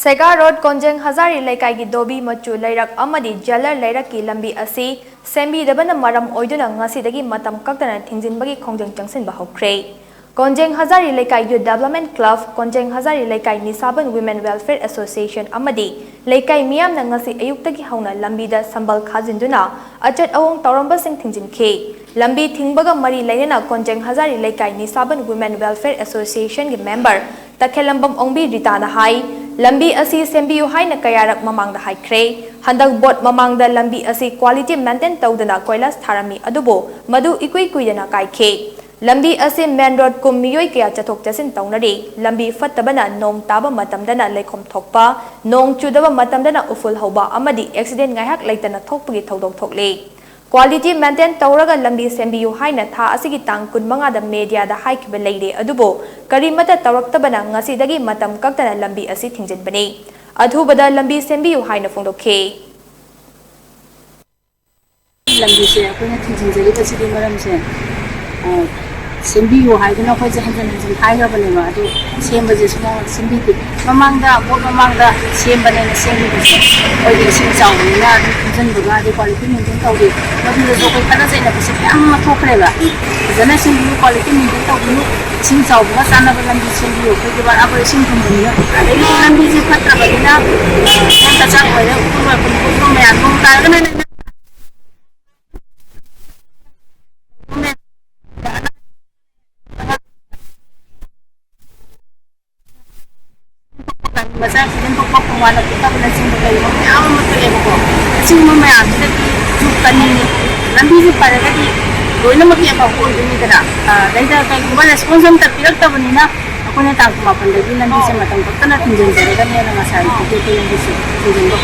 Sega Road Konjeng Hazari Laikai gi Dobi Machu Lairak amadi Jalar Lairak ki lambi asi sembi dabana maram oiduna ngasidagi matam kaktana thingjinbagi khongjang changsinba hokre. Konjeng Hazari Laikai Youth Development Club, Konjeng Hazari Laikai Nisaban Women Welfare Association amadi Laikai miyamna ngasi ayuktagi hauna lambida sambal khajinduna achat awong tawrambasing thingjinke. Lambi thingbaga mari lainana Konjeng Hazari Laikai Nisaban Women Welfare Association gi member Takhelambam Ongbi Rita na hai lambi asi sembiu haina kayarak mamangda haikre handak bot mamangda lambi asi quality maintain tawdana koilas tharami adubo madu ikui kuidana kaikhe lambi asi main road kum miyoi kaya chathok chasin tawnari lambi fattabana nong taba matamdana leikhom thokpa nong chudaba matamdana uful hoba amadi accident ngaihak leitana thokpagi thodok thokle quality maintain tawraga lambi sembiu haina tha asigi tang kun manga da media da haikbe leire adubo karimata tawraktabana ngasidagi matam kaktana lambi asi thingjinbani adhubada lambi sembiu haina phongdokhe lambi se akoina thingjinjari basidi maramse sembiu haiduna khoi hanjan haigabane ba adu sembaje sumo sembi mamangda bot mamangda sembane na sembi base oi de sim chawna adu hanjan buga de quality maintain tawde lambi jo koi kana jaina base am ma thokre ba jana sembi quality maintain tawdu sim chawba sana ba lambi sembi khoi de ba abo sim thumni adu lambi je khatra badina ta cha khoi de upur ba me an ta kana masa accident ko kung wala kita wala sing bagay mo ay ako matulog ko sing mamaya kita di kanini lambi si para kadi doon na magiyapa ko dun kada dahil kay kuba sponsor ta pinagtabo nina ako na tang kumapandagi lambi sa matang pagka na tinjin sa kanya na masay ko yung gusto tinjin ko